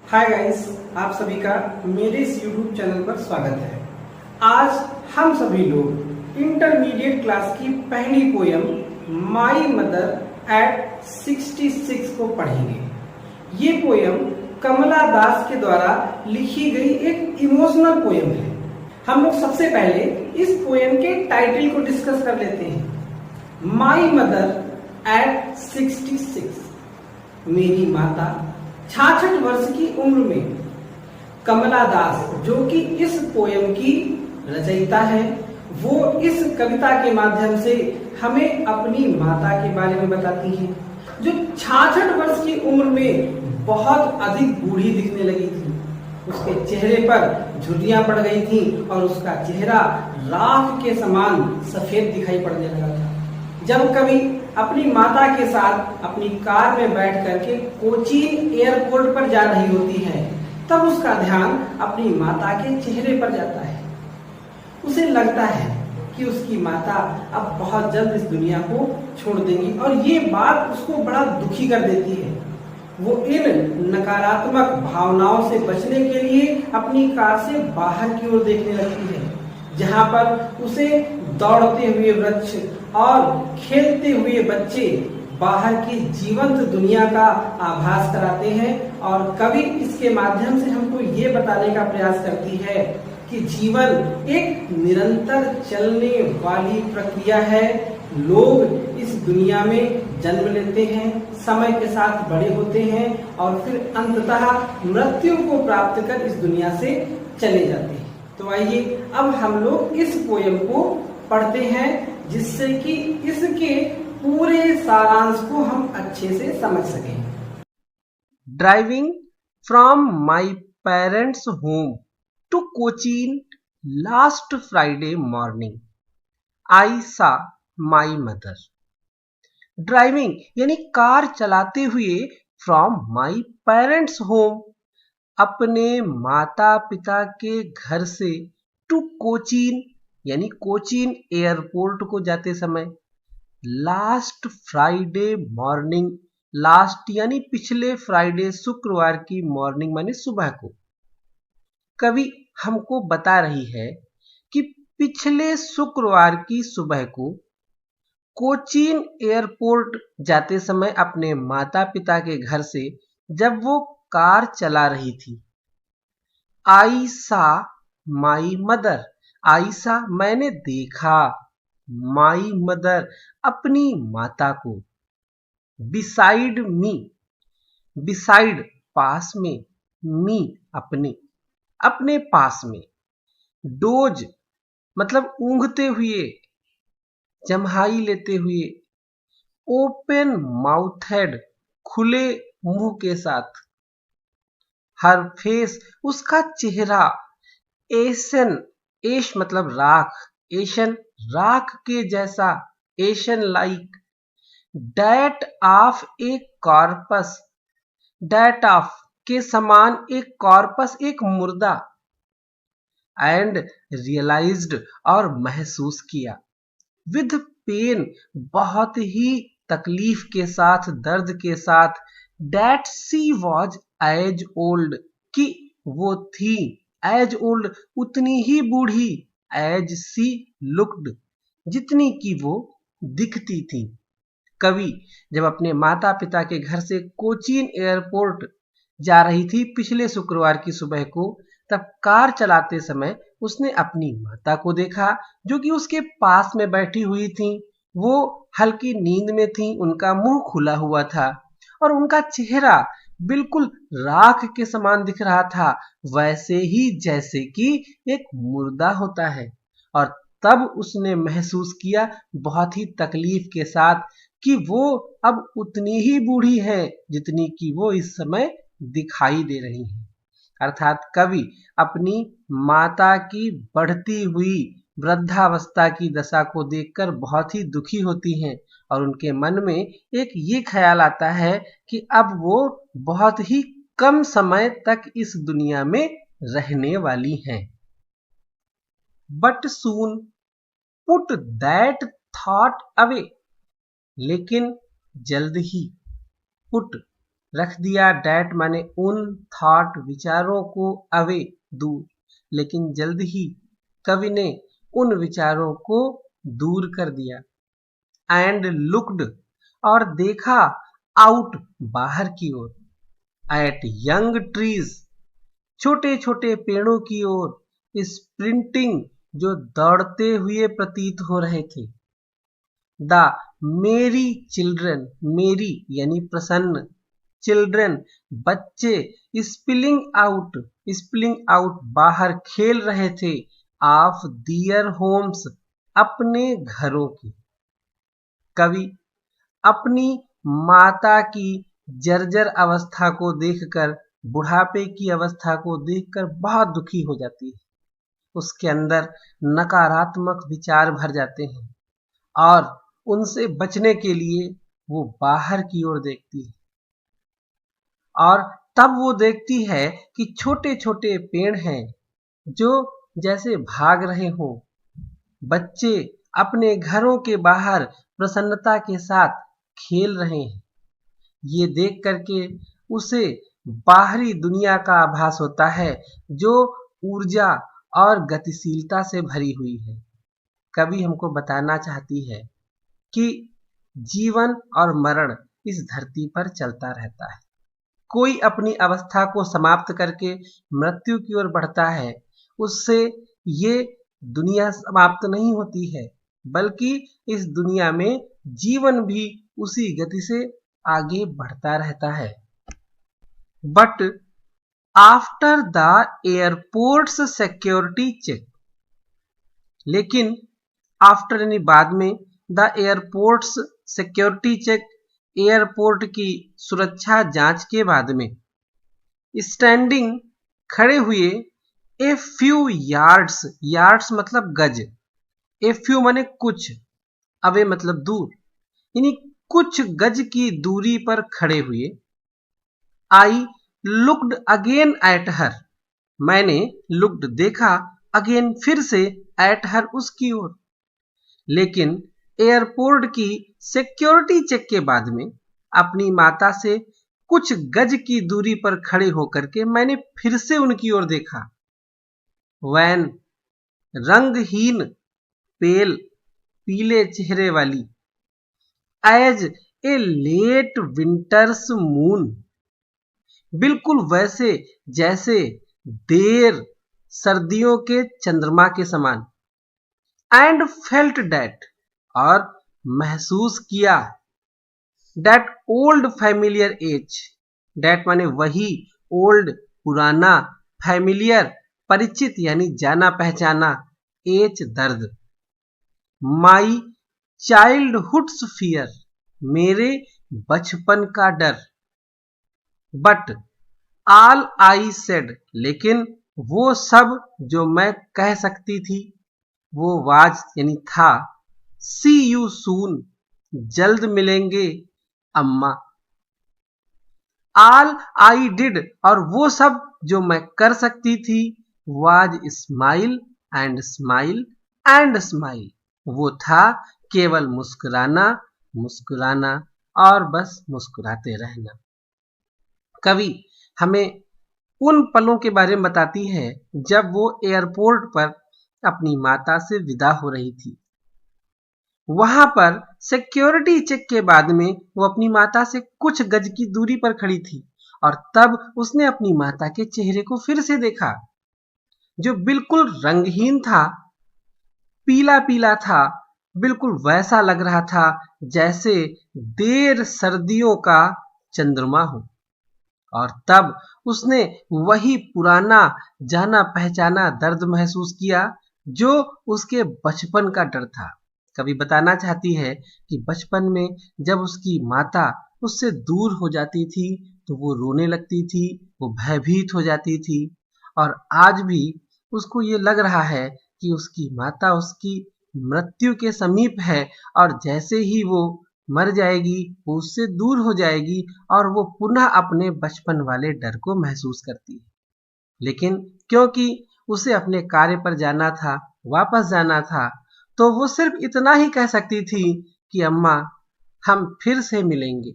Hi guys, आप सभी का मेरे इस YouTube चैनल पर स्वागत है। आज हम सभी लोग इंटरमीडिएट क्लास की पहली पोयम माई मदर एट 66 को पढ़ेंगे। ये पोयम कमला दास के द्वारा लिखी गई एक इमोशनल पोयम है। हम लोग सबसे पहले इस पोयम के टाइटल को डिस्कस कर लेते हैं। माई मदर एट 66, मेरी माता 66 वर्ष की उम्र में। कमला दास जो कि इस पोयम की रचयिता है, वो इस कविता के माध्यम से हमें अपनी माता के बारे में बताती है, जो 66 वर्ष की उम्र में बहुत अधिक बूढ़ी दिखने लगी थी। उसके चेहरे पर झुर्रियां पड़ गई थी और उसका चेहरा राख के समान सफेद दिखाई पड़ने लगा था। जब कभी अपनी माता के साथ अपनी कार में बैठ करके कोचीन एयरपोर्ट पर जा रही होती है, तब उसका ध्यान अपनी माता के चेहरे पर जाता है। उसे लगता है कि उसकी माता अब बहुत जल्द इस दुनिया को छोड़ देंगी और ये बात उसको बड़ा दुखी कर देती है। वो इन नकारात्मक भावनाओं से बचने के लिए अपनी कार से बाहर की ओर देखने लगती है, जहां पर उसे दौड़ते हुए वृक्ष और खेलते हुए बच्चे बाहर की जीवंत दुनिया का आभास कराते हैं। और कवि इसके माध्यम से हमको ये बताने का प्रयास करती है कि जीवन एक निरंतर चलने वाली प्रक्रिया है। लोग इस दुनिया में जन्म लेते हैं, समय के साथ बड़े होते हैं और फिर अंततः मृत्यु को प्राप्त कर इस दुनिया से चले जाते हैं। तो आइए अब हम लोग इस पोयम को पढ़ते हैं, जिससे कि इसके पूरे सारांश को हम अच्छे से समझ सकें। Driving from my parents home to Cochin last Friday morning, I saw my mother. Driving यानी कार चलाते हुए फ्रॉम माई पेरेंट्स होम, अपने माता पिता के घर से, टू कोचीन यानी कोचीन एयरपोर्ट को जाते समय, लास्ट फ्राइडे मॉर्निंग, लास्ट यानी पिछले फ्राइडे शुक्रवार की मॉर्निंग माने सुबह को। कवि हमको बता रही है कि पिछले शुक्रवार की सुबह को कोचीन एयरपोर्ट जाते समय अपने माता पिता के घर से जब वो कार चला रही थी, आई सा माई मदर, आई सा मैंने देखा, माई मदर अपनी माता को, बिसाइड मी, बिसाइड पास में, मी अपने, अपने पास में, डोज मतलब ऊंघते हुए, जम्हाई लेते हुए, ओपन माउथेड खुले मुंह के साथ, हर फेस उसका चेहरा, एशन, एश मतलब राख, एशन राख के जैसा, ashen like, that of a corpse, that of के समान एक कॉर्पस एक मुर्दा, एंड रियलाइज्ड और महसूस किया, विद पेन बहुत ही तकलीफ के साथ, दर्द के साथ, that she was as old कि वो थी, एज ओल्ड उतनी ही बूढ़ी, एज सी लुक्ड जितनी की वो दिखती थी। कवि जब अपने माता पिता के घर से कोचीन एयरपोर्ट जा रही थी पिछले शुक्रवार की सुबह को, तब कार चलाते समय उसने अपनी माता को देखा, जो कि उसके पास में बैठी हुई थी। वो हल्की नींद में थी, उनका मुंह खुला हुआ था और उनका चेहरा बिल्कुल राख के समान दिख रहा था, वैसे ही जैसे कि एक मुर्दा होता है। और तब उसने महसूस किया बहुत ही तकलीफ के साथ कि वो अब उतनी ही बूढ़ी है जितनी कि वो इस समय दिखाई दे रही है। अर्थात कवि अपनी माता की बढ़ती हुई वृद्धावस्था की दशा को देखकर बहुत ही दुखी होती हैं और उनके मन में एक ये ख्याल आता है कि अब वो बहुत ही कम समय तक इस दुनिया में रहने वाली हैं। But soon put that thought away, लेकिन जल्द ही, पुट रख दिया डैट माने उन, थॉट विचारों को, अवे दूर। लेकिन जल्द ही कवि ने उन विचारों को दूर कर दिया। एंड लुक्ड और देखा, आउट बाहर की ओर, एट यंग ट्रीज छोटे छोटे पेड़ों की ओर, स्प्रिंटिंग जो दौड़ते हुए प्रतीत हो रहे थे। द मेरी चिल्ड्रन, मेरी यानी प्रसन्न, चिल्ड्रन बच्चे, स्पिलिंग आउट बाहर खेल रहे थे, ऑफ दियर होम्स अपने घरों की। कवि अपनी माता की जर्जर अवस्था को देखकर, बुढ़ापे की अवस्था को देखकर बहुत दुखी हो जाती है। उसके अंदर नकारात्मक विचार भर जाते हैं और उनसे बचने के लिए वो बाहर की ओर देखती है। और तब वो देखती है कि छोटे छोटे पेड़ हैं जो जैसे भाग रहे हों। बच्चे अपने घरों के बाहर प्रसन्नता के साथ खेल रहे हैं। ये देख करके उसे बाहरी दुनिया का आभास होता है जो ऊर्जा और गतिशीलता से भरी हुई है। कवि हमको बताना चाहती है कि जीवन और मरण इस धरती पर चलता रहता है। कोई अपनी अवस्था को समाप्त करके मृत्यु की ओर बढ़ता है, उससे ये दुनिया समाप्त नहीं होती है, बल्कि इस दुनिया में जीवन भी उसी गति से आगे बढ़ता रहता है। But after the airports security check, लेकिन आफ्टर यानी बाद में, the airports security check airport की सुरक्षा जांच के बाद में, स्टैंडिंग खड़े हुए, ए फ्यू यार्ड्स, यार्ड्स मतलब गज, ए फ्यू माने कुछ, अवे मतलब दूर, यानी कुछ गज की दूरी पर खड़े हुए। I looked again at her, मैंने लुक्ड देखा, अगेन फिर से, एट हर उसकी ओर। लेकिन एयरपोर्ट की सिक्योरिटी चेक के बाद में अपनी माता से कुछ गज की दूरी पर खड़े होकर के मैंने फिर से उनकी ओर देखा। वैन रंगहीन, पेल पीले चेहरे वाली, as a late winter's moon, बिल्कुल वैसे जैसे देर सर्दियों के चंद्रमा के समान। एंड फेल्ट डैट और महसूस किया, that old familiar ache, that माने वही, ओल्ड पुराना, फैमिलियर परिचित यानी जाना पहचाना, एज दर्द। माई चाइल्डहुड्स फियर, मेरे बचपन का डर। बट ऑल आई सेड, लेकिन वो सब जो मैं कह सकती थी वो वाज यानी था, सी यू सून, जल्द मिलेंगे अम्मा। ऑल आई डिड, और वो सब जो मैं कर सकती थी, was smile and smile and smile, वो था केवल मुस्कुराना, मुस्कुराना और बस मुस्कुराते रहना। कवि हमें उन पलों के बारे में बताती है जब वो एयरपोर्ट पर अपनी माता से विदा हो रही थी। वहां पर सिक्योरिटी चेक के बाद में वो अपनी माता से कुछ गज की दूरी पर खड़ी थी और तब उसने अपनी माता के चेहरे को फिर से देखा जो बिल्कुल रंगहीन था, पीला पीला था, बिल्कुल वैसा लग रहा था जैसे देर सर्दियों का चंद्रमा हो। और तब उसने वही पुराना जाना पहचाना दर्द महसूस किया जो उसके बचपन का डर था। कभी बताना चाहती है कि बचपन में जब उसकी माता उससे दूर हो जाती थी तो वो रोने लगती थी, वो भयभीत हो जाती थी, और आज भी उसको ये लग रहा है कि उसकी माता उसकी मृत्यु के समीप है और जैसे ही वो मर जाएगी वो उससे दूर हो जाएगी और वो पुनः अपने बचपन वाले डर को महसूस करती है। लेकिन क्योंकि उसे अपने कार्य पर जाना था, वापस जाना था, तो वो सिर्फ इतना ही कह सकती थी कि अम्मा हम फिर से मिलेंगे।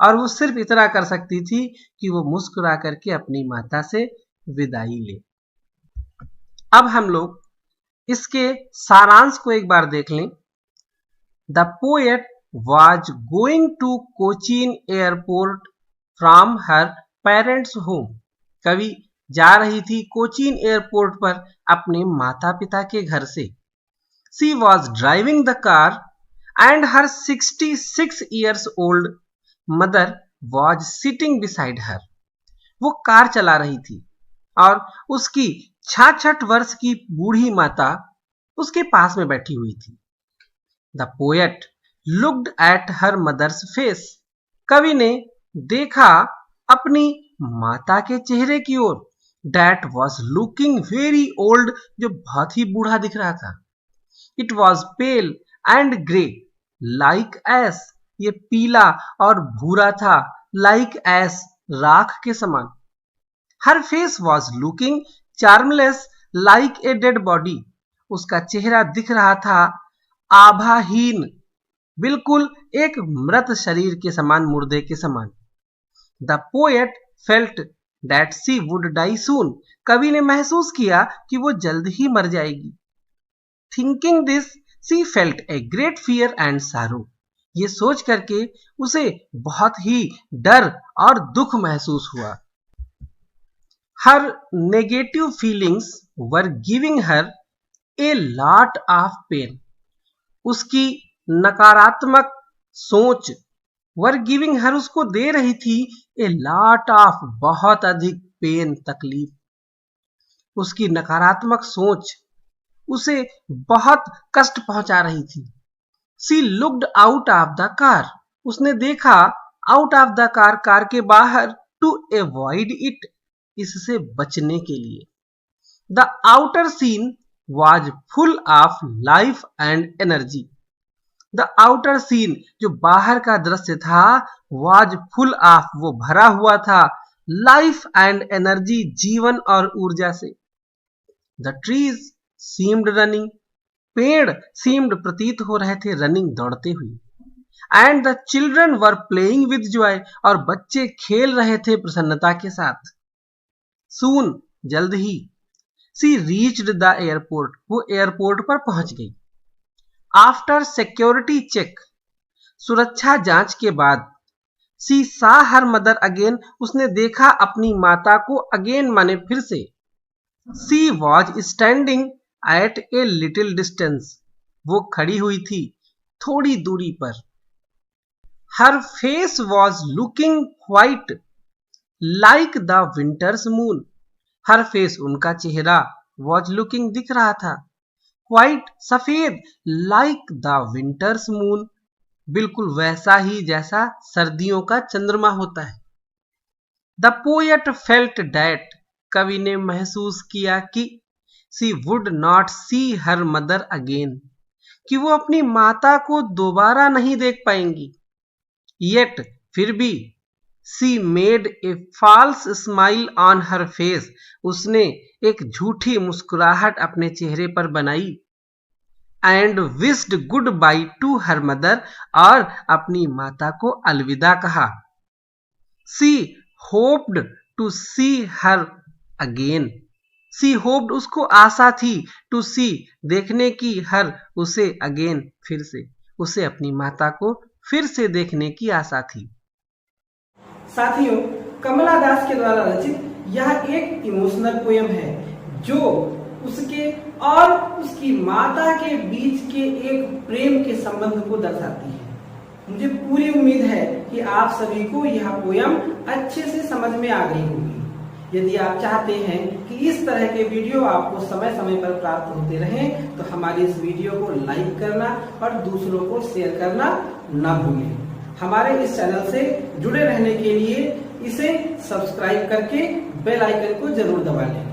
और वो सिर्फ इतना कर सकती थी कि वो मुस्कुरा करके अपनी माता से विदाई ले। अब हम लोग इसके सारांश को एक बार देख लें। The poet was going to Cochin airport from her parents home. कवि जा रही थी कोचीन एयरपोर्ट पर अपने माता पिता के घर से। She was driving the car and her 66 years old mother was sitting beside her. वो कार चला रही थी और उसकी 66 वर्ष की बूढ़ी माता उसके पास में बैठी हुई थी। The poet looked at her mother's face. कवि ने देखा अपनी माता के चेहरे की ओर। That was looking very old, जो बहुत ही बूढ़ा दिख रहा था। It was pale and grey like ash. ये पीला और भूरा था, लाइक एस, राख के समान। Her face was looking charmless like a dead body. उसका चेहरा दिख रहा था आभाहीन, बिल्कुल एक मृत शरीर के समान, मुर्दे के समान। The poet felt that she would die soon. कवि ने महसूस किया कि वो जल्द ही मर जाएगी। Thinking this she felt a great fear and सारो। ये सोच करके उसे बहुत ही डर और दुख महसूस हुआ। Her negative feelings were giving her a lot of pain. उसकी नकारात्मक सोच वर गिविंग हर, उसको दे रही थी ए लॉट ऑफ, बहुत अधिक पेन, तकलीफ। उसकी नकारात्मक सोच उसे बहुत कष्ट पहुंचा रही थी। She looked out of the car. उसने देखा out of the car, car के बाहर, टू अवॉइड इट, इससे बचने के लिए। The outer scene was full of life and energy. The outer scene, जो बाहर का दृश्य था, वॉज फुल ऑफ, वो भरा हुआ था, लाइफ एंड एनर्जी, जीवन और ऊर्जा से। The trees seemed running. पेड़ सीम्ड, प्रतीत हो रहे थे, रनिंग, दौड़ते हुए। And the children were playing with Joy, और बच्चे खेल रहे थे प्रसन्नता के साथ। सून, जल्द ही। शी रीच्ड द एयरपोर्ट, वो एयरपोर्ट पर पहुंच गई। आफ्टर सिक्योरिटी चेक, सुरक्षा जांच के बाद। शी सा हर मदर अगेन, उसने देखा अपनी माता को, अगेन माने फिर से। She was standing at a little distance, वो खड़ी हुई थी थोड़ी दूरी पर। Her face was looking white like the winter's moon. Her face, उनका चेहरा, वॉज लुकिंग, दिख रहा था, व्हाइट, सफेद, लाइक द विंटर्स मून, बिल्कुल वैसा ही जैसा सर्दियों का चंद्रमा होता है। द पोएट फेल्ट दैट, कवि ने महसूस किया कि she would not see her mother again, कि वो अपनी माता को दोबारा नहीं देख पाएंगी। येट, फिर भी। She made a false smile on her face, उसने एक झूठी मुस्कुराहट अपने चेहरे पर बनाई। And wished goodbye to her mother, और अपनी माता को अलविदा कहा। She hoped to see her again. She hoped, उसको आशा थी, टू सी, देखने की, हर, उसे, अगेन, फिर से, उसे अपनी माता को फिर से देखने की आशा थी। साथियों, कमला दास के द्वारा रचित यह एक इमोशनल पोयम है जो उसके और उसकी माता के बीच के एक प्रेम के संबंध को दर्शाती है। मुझे पूरी उम्मीद है कि आप सभी को यह पोयम अच्छे से समझ में आ गई होगी। यदि आप चाहते हैं कि इस तरह के वीडियो आपको समय समय पर प्राप्त होते रहें, तो हमारे इस वीडियो को लाइक करना और दूसरों को शेयर करना न भूलें। हमारे इस चैनल से जुड़े रहने के लिए इसे सब्सक्राइब करके बेल आइकन को जरूर दबा लें।